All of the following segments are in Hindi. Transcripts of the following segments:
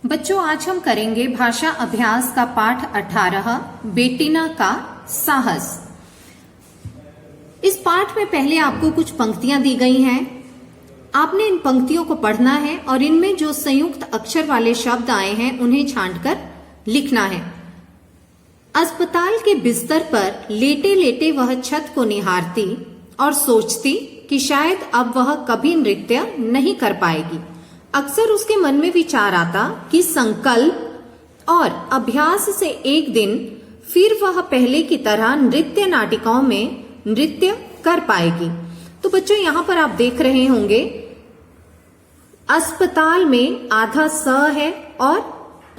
बच्चों, आज हम करेंगे भाषा अभ्यास का पाठ 18 बेटिना का साहस। इस पाठ में पहले आपको कुछ पंक्तियां दी गई हैं। आपने इन पंक्तियों को पढ़ना है और इनमें जो संयुक्त अक्षर वाले शब्द आए हैं उन्हें छांटकर लिखना है। अस्पताल के बिस्तर पर लेटे लेटे वह छत को निहारती और सोचती कि शायद अब वह कभी नृत्य नहीं कर पाएगी। अक्सर उसके मन में विचार आता कि संकल्प और अभ्यास से एक दिन फिर वह पहले की तरह नृत्य नाटिकाओं में नृत्य कर पाएगी। तो बच्चों, यहाँ पर आप देख रहे होंगे अस्पताल में आधा स है और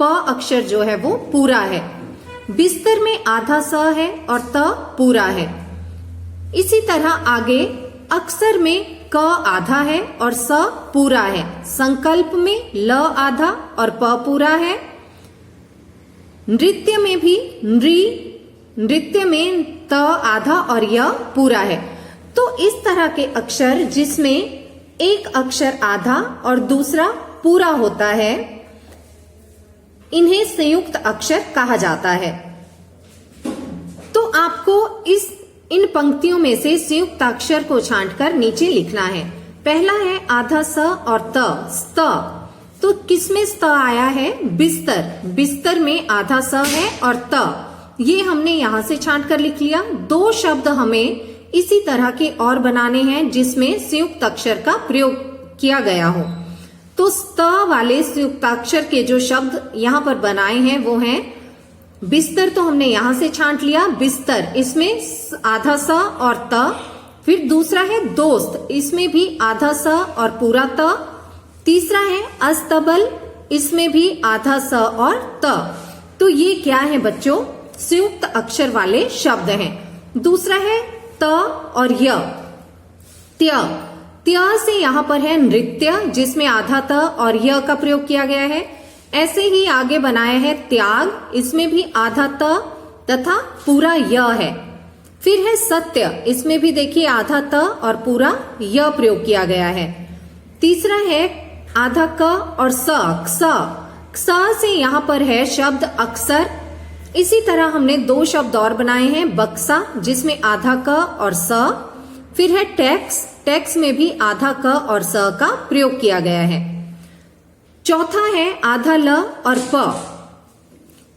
प अक्षर जो है वो पूरा है। बिस्तर में आधा स है और त पूरा है। इसी तरह आगे अक्षर में क आधा है और स पूरा है। संकल्प में ल आधा और प पूरा है। नृत्य में भी नृत्य में त आधा और य पूरा है। तो इस तरह के अक्षर जिसमें एक अक्षर आधा और दूसरा पूरा होता है, इन्हें संयुक्त अक्षर कहा जाता है। तो आपको इन पंक्तियों में से संयुक्त अक्षर को छांटकर नीचे लिखना है। पहला है आधा स और त, स्त। तो किसमें स्त आया है? बिस्तर। बिस्तर में आधा स है और त, ये हमने यहां से छांटकर लिख लिया। दो शब्द हमें इसी तरह के और बनाने हैं जिसमें संयुक्त अक्षर का प्रयोग किया गया हो। तो स्त वाले संयुक्त अक्षर के जो शब्द यहां पर बनाए हैं वो हैं बिस्तर। तो हमने यहां से छांट लिया बिस्तर, इसमें आधा स और त। फिर दूसरा है दोस्त, इसमें भी आधा स और पूरा त। तीसरा है अस्तबल, इसमें भी आधा स और त। तो ये क्या है बच्चों? संयुक्त अक्षर वाले शब्द हैं। दूसरा है त और य। त्य, त्य से यहां पर है नृत्य, जिसमें आधा त और य का प्रयोग किया गया है। ऐसे ही आगे बनाया है त्याग, इसमें भी आधा त तथा पूरा य है। फिर है सत्य, इसमें भी देखिए आधा त और पूरा य प्रयोग किया गया है। तीसरा है आधा क और स, क्स से यहां पर है शब्द अक्सर। इसी तरह हमने दो शब्द और बनाए हैं, बक्सा जिसमें आधा क और स। फिर है टैक्स, टैक्स में भी आधा क और स का प्रयोग किया गया है। चौथा है आधा ल और प।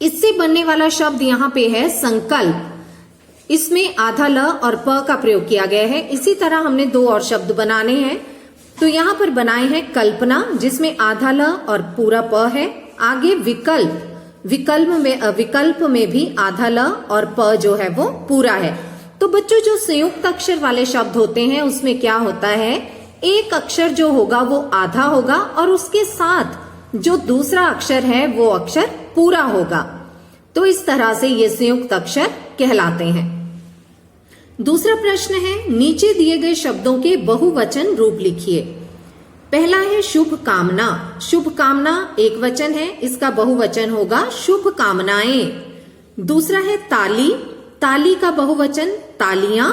इससे बनने वाला शब्द यहाँ पे है संकल्प, इसमें आधा ल और प का प्रयोग किया गया है। इसी तरह हमने दो और शब्द बनाने हैं। तो यहाँ पर बनाए हैं कल्पना, जिसमें आधा ल और पूरा प है। आगे विकल्प, विकल्प में भी आधा ल और प जो है वो पूरा है। तो बच्चों, जो संयुक्त अक्षर वाले शब्द होते हैं उसमें क्या होता है, एक अक्षर जो होगा वो आधा होगा और उसके साथ जो दूसरा अक्षर है वो अक्षर पूरा होगा। तो इस तरह से ये संयुक्त अक्षर कहलाते हैं। दूसरा प्रश्न है, नीचे दिए गए शब्दों के बहुवचन रूप लिखिए। पहला है शुभ कामना। शुभ कामना एक वचन है, इसका बहुवचन होगा शुभ कामनाएं। दूसरा है ताली, ताली का बहुवचन तालियां।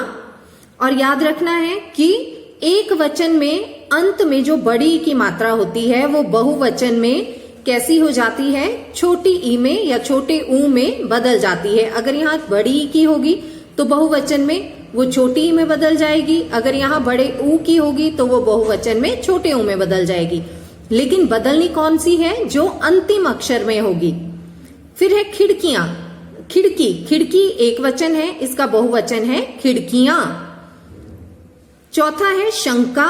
और याद रखना है कि एक वचन में अंत में जो बड़ी की मात्रा होती है वो बहुवचन में कैसी हो जाती है, छोटी ई में या छोटे ऊ में बदल जाती है। अगर यहाँ बड़ी ई की होगी तो बहुवचन में वो छोटी ई में बदल जाएगी। अगर यहाँ बड़े ऊ की होगी तो वो बहुवचन में छोटे ऊ में बदल जाएगी। लेकिन बदलनी कौन सी है? जो अंतिम अक्षर में होगी। फिर है खिड़कियां, खिड़की, खिड़की एक वचन है, इसका बहुवचन है खिड़कियां। चौथा है शंका,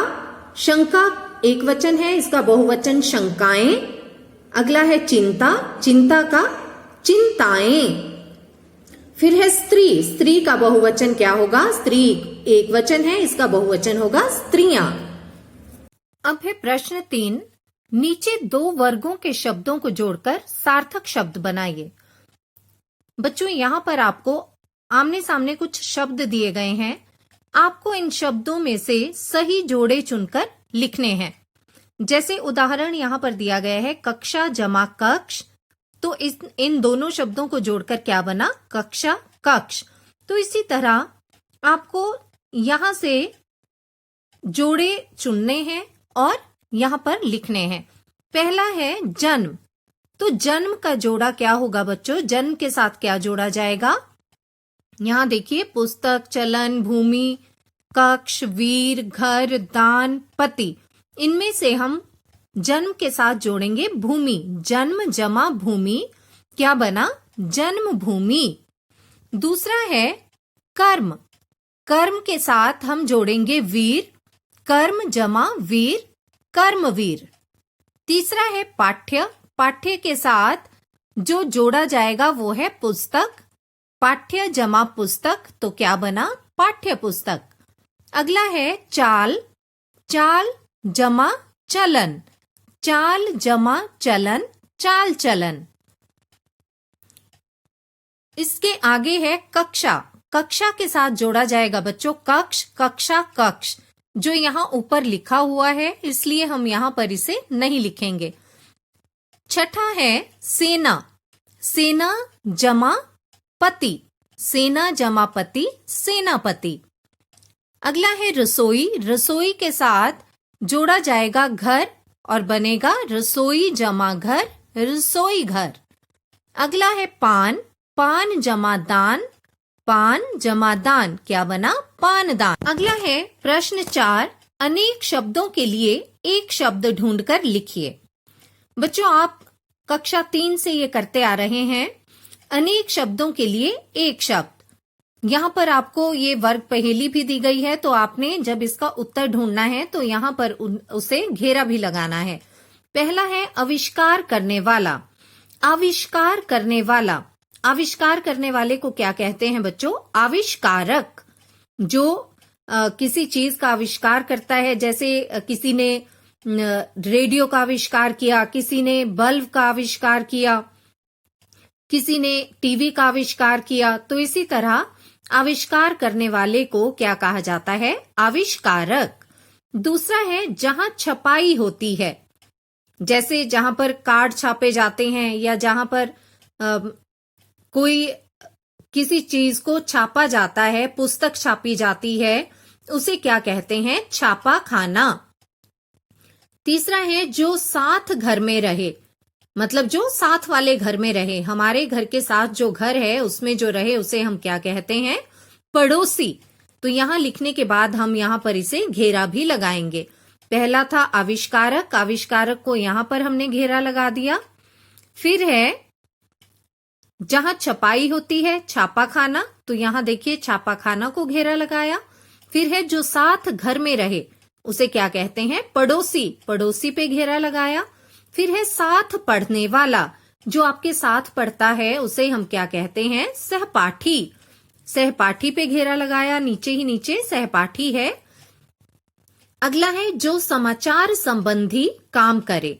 शंका एक वचन है, इसका बहुवचन शंकाएं। अगला है चिंता, चिंता का चिंताएं। फिर है स्त्री, स्त्री का बहुवचन क्या होगा? स्त्री एक वचन है, इसका बहुवचन होगा स्त्रियां। अब है प्रश्न 3, नीचे दो वर्गों के शब्दों को जोड़कर सार्थक शब्द बनाइए। बच्चों, यहाँ पर आपको आमने सामने कुछ शब्द दिए गए हैं। आपको इन शब्दों में से सही जोड़े चुनकर लिखने हैं। जैसे उदाहरण यहाँ पर दिया गया है कक्षा जमा कक्ष। तो इन दोनों शब्दों को जोड़कर क्या बना? कक्षा कक्ष। तो इसी तरह आपको यहाँ से जोड़े चुनने हैं और यहाँ पर लिखने हैं। पहला है जन्म, तो जन्म का जोड़ा क्या होगा बच्चों? जन्म के साथ क्या जोड़ा जाएगा? यहां देखिए, पुस्तक, चलन, भूमि, कक्ष, वीर, घर, दान, पति। इनमें से हम जन्म के साथ जोड़ेंगे भूमि। जन्म जमा भूमि, क्या बना? जन्म भूमि। दूसरा है कर्म। कर्म के साथ हम जोड़ेंगे वीर। कर्म जमा वीर, कर्मवीर। तीसरा है पाठ्य। पाठ्य के साथ जो जोड़ा जाएगा वो है पुस्तक। पाठ्य जमा पुस्तक, तो क्या बना? पाठ्य पुस्तक। अगला है चाल। चाल जमा चलन। चाल जमा चलन, चाल चलन। इसके आगे है कक्षा। कक्षा के साथ जोड़ा जाएगा बच्चों कक्ष, कक्षा, कक्ष। जो यहाँ ऊपर लिखा हुआ है इसलिए हम यहाँ पर इसे नहीं लिखेंगे। छठा है सेना। सेना जमा पति। सेना जमा पति, सेनापति। अगला है रसोई। रसोई के साथ जोड़ा जाएगा घर और बनेगा रसोई जमा घर, रसोई घर। अगला है पान। पान जमा दान, पान जमा दान, क्या बना? पान दान। अगला है प्रश्न 4। अनेक शब्दों के लिए एक शब्द ढूंढकर लिखिए। बच्चों आप कक्षा 3 से ये करते आ रहे हैं। अनेक शब्दों के लिए एक शब्द। यहाँ पर आपको ये वर्ग पहेली भी दी गई है, तो आपने जब इसका उत्तर ढूंढना है तो यहाँ पर उसे घेरा भी लगाना है। पहला है आविष्कार करने वाला। आविष्कार करने वाला। आविष्कार करने वाले को क्या कहते हैं बच्चों? आविष्कारक। जो किसी चीज का आविष्कार करता है, जैसे किसी ने रेडियो का आविष्कार किया, किसी ने बल्ब का आविष्कार किया, किसी ने टीवी का आविष्कार किया, तो इसी तरह आविष्कार करने वाले को क्या कहा जाता है? आविष्कारक। दूसरा है जहां छपाई होती है, जैसे जहां पर कार्ड छापे जाते हैं या जहां पर कोई किसी चीज को छापा जाता है, पुस्तक छापी जाती है, उसे क्या कहते हैं? छापा खाना। तीसरा है जो साथ घर में रहे, मतलब जो साथ वाले घर में रहे। हमारे घर के साथ जो घर है उसमें जो रहे उसे हम क्या कहते हैं? पड़ोसी। तो यहां लिखने के बाद हम यहां पर इसे घेरा भी लगाएंगे। पहला था आविष्कारक। आविष्कारक को यहां पर हमने घेरा लगा दिया। फिर है जहां छपाई होती है, छापा खाना, तो यहां देखिए छापा खाना को घेरा लगाया। फिर है जो साथ घर में रहे, उसे क्या कहते हैं? पड़ोसी। पड़ोसी पे घेरा लगाया। फिर है साथ पढ़ने वाला। जो आपके साथ पढ़ता है उसे हम क्या कहते हैं? सहपाठी। सहपाठी पे घेरा लगाया, नीचे ही नीचे सहपाठी है। अगला है जो समाचार संबंधी काम करे,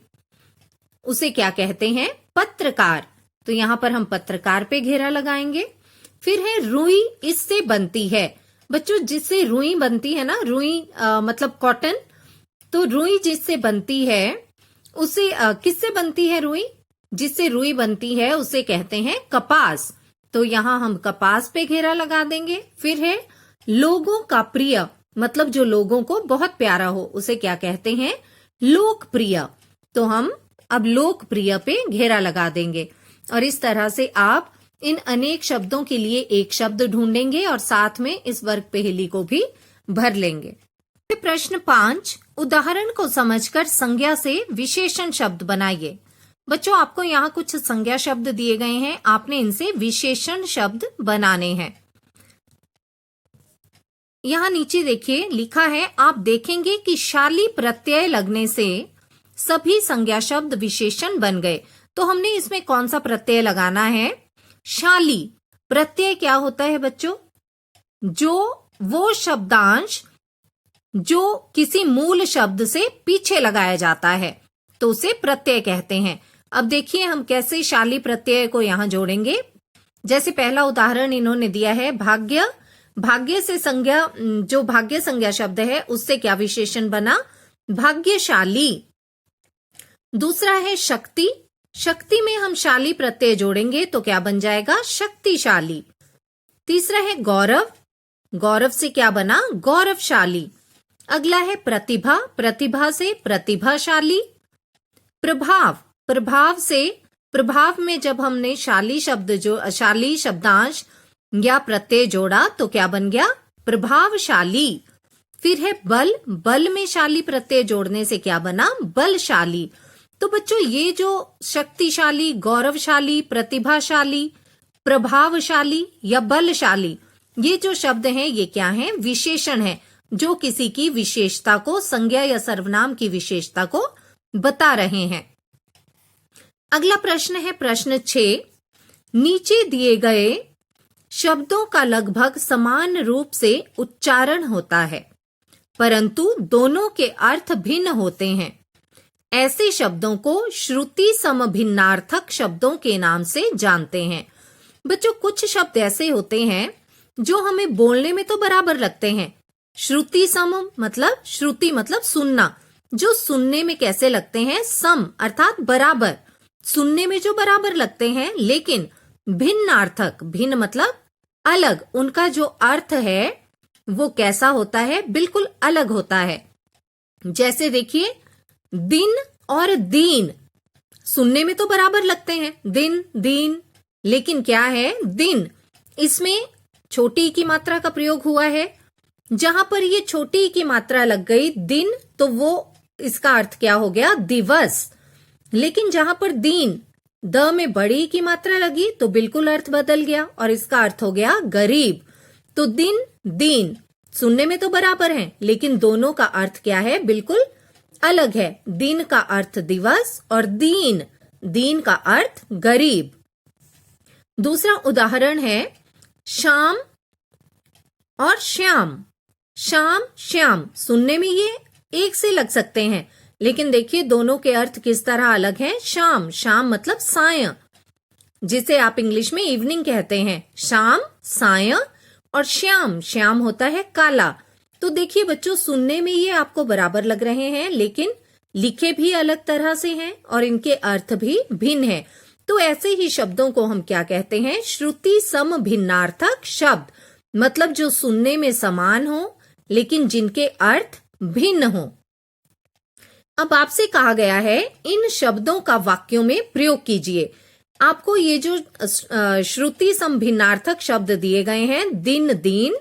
उसे क्या कहते हैं? पत्रकार। तो यहां पर हम पत्रकार पे घेरा लगाएंगे। फिर है रुई इससे बनती है। बच्चों जिससे रुई बनती है ना, रुई मतलब कॉटन, तो रुई जिससे बनती है उसे किससे बनती है रुई? जिससे रुई बनती है उसे कहते हैं कपास। तो यहां हम कपास पे घेरा लगा देंगे। फिर है लोगों का प्रिय, मतलब जो लोगों को बहुत प्यारा हो, उसे क्या कहते हैं? लोकप्रिय। तो हम अब लोकप्रिय पे घेरा लगा देंगे। और इस तरह से आप इन अनेक शब्दों के लिए एक शब्द ढूंढेंगे और साथ में इस वर्ग पहेली को भी भर लेंगे। प्रश्न 5। उदाहरण को समझकर संज्ञा से विशेषण शब्द बनाइए। बच्चों आपको यहाँ कुछ संज्ञा शब्द दिए गए हैं, आपने इनसे विशेषण शब्द बनाने हैं। यहाँ नीचे देखिए लिखा है, आप देखेंगे कि शाली प्रत्यय लगने से सभी संज्ञा शब्द विशेषण बन गए। तो हमने इसमें कौन सा प्रत्यय लगाना है? शाली। प्रत्यय क्या होता है बच्चों? जो वो शब्दांश जो किसी मूल शब्द से पीछे लगाया जाता है, तो उसे प्रत्यय कहते हैं। अब देखिए हम कैसे शाली प्रत्यय को यहां जोड़ेंगे। जैसे पहला उदाहरण इन्होंने दिया है भाग्य। भाग्य से संज्ञा, जो भाग्य संज्ञा शब्द है उससे क्या विशेषण बना? भाग्यशाली। दूसरा है शक्ति। शक्ति में हम शाली प्रत्यय जोड़ेंगे तो क्या बन जाएगा? शक्तिशाली। तीसरा है गौरव। गौरव से क्या बना? गौरवशाली। अगला है प्रतिभा। प्रतिभा से प्रतिभाशाली। प्रभाव। प्रभाव से प्रभाव में जब हमने शाली शब्दांश या प्रत्यय जोड़ा तो क्या बन गया? प्रभावशाली। फिर है बल, बल में शाली प्रत्यय जोड़ने से क्या बना? बलशाली। तो बच्चों ये जो शक्तिशाली, गौरवशाली, प्रतिभाशाली, प्रभावशाली या बलशाली, ये जो शब्द हैं ये क्या हैं? विशेषण है, जो किसी की विशेषता को, संज्ञा या सर्वनाम की विशेषता को बता रहे हैं। अगला प्रश्न है प्रश्न 6। नीचे दिए गए शब्दों का लगभग समान रूप से उच्चारण होता है, परंतु दोनों के अर्थ भिन्न होते हैं। ऐसे शब्दों को श्रुति समभिन्नार्थक शब्दों के नाम से जानते हैं। बच्चों कुछ शब्द ऐसे होते हैं जो हमें बोलने में तो बराबर लगते हैं। श्रुति सम मतलब, श्रुति मतलब सुनना, जो सुनने में कैसे लगते हैं? सम अर्थात बराबर, सुनने में जो बराबर लगते हैं, लेकिन भिन्नार्थक, भिन्न मतलब अलग, उनका जो अर्थ है वो कैसा होता है? बिल्कुल अलग होता है। जैसे देखिए, दिन और दीन सुनने में तो बराबर लगते हैं, दिन दीन, लेकिन क्या है? दिन, इसमें छोटी की मात्रा का प्रयोग हुआ है। जहां पर ये छोटी की मात्रा लग गई दिन, तो वो इसका अर्थ क्या हो गया? दिवस। लेकिन जहां पर दीन, द में बड़ी की मात्रा लगी तो बिल्कुल अर्थ बदल गया और इसका अर्थ हो गया गरीब। तो दिन दीन सुनने में तो बराबर हैं, लेकिन दोनों का अर्थ क्या है? बिल्कुल अलग है। दिन का अर्थ दिवस और दीन, दीन का अर्थ गरीब। दूसरा उदाहरण है शाम और श्याम। शाम श्याम सुनने में ये एक से लग सकते हैं, लेकिन देखिए दोनों के अर्थ किस तरह अलग हैं। शाम, शाम मतलब साय, जिसे आप इंग्लिश में इवनिंग कहते हैं, शाम साय, और श्याम, श्याम होता है काला। तो देखिए बच्चों, सुनने में ये आपको बराबर लग रहे हैं, लेकिन लिखे भी अलग तरह से हैं और इनके अर्थ भी भिन्न हैं। तो ऐसे ही शब्दों को हम क्या कहते हैं? श्रुति सम भिन्नार्थक शब्द, मतलब जो सुनने में समान हो लेकिन जिनके अर्थ भिन्न हो। अब आपसे कहा गया है इन शब्दों का वाक्यों में प्रयोग कीजिए। आपको ये जो श्रुति सम भिन्नार्थक शब्द दिए गए हैं, दिन दीन,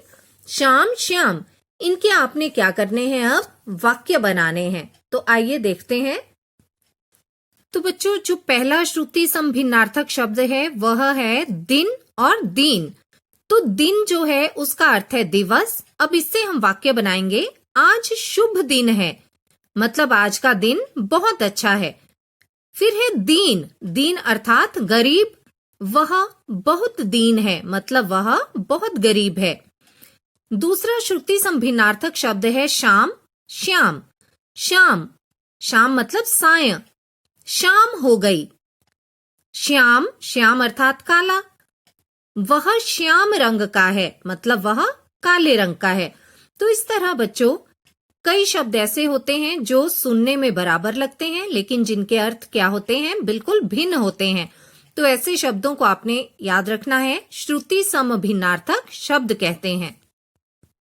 शाम श्याम, इनके आपने क्या करने हैं? अब वाक्य बनाने हैं। तो आइए देखते हैं। तो बच्चों, जो पहला श्रुति सम भिन्नार्थक शब्द है वह है दिन और दीन। तो दिन जो है उसका अर्थ है दिवस। अब इससे हम वाक्य बनाएंगे, आज शुभ दिन है, मतलब आज का दिन बहुत अच्छा है। फिर है दीन, दीन अर्थात गरीब, वह बहुत दीन है, मतलब वह बहुत गरीब है। दूसरा श्रुति सम भिन्नार्थक शब्द है शाम श्याम। श्याम, शाम मतलब साय, शाम हो गई। श्याम, श्याम अर्थात काला, वह श्याम रंग का है, मतलब वह काले रंग का है। तो इस तरह बच्चों कई शब्द ऐसे होते हैं जो सुनने में बराबर लगते हैं, लेकिन जिनके अर्थ क्या होते हैं? बिल्कुल भिन्न होते हैं। तो ऐसे शब्दों को आपने याद रखना है, श्रुति सम भिन्नार्थक शब्द कहते हैं।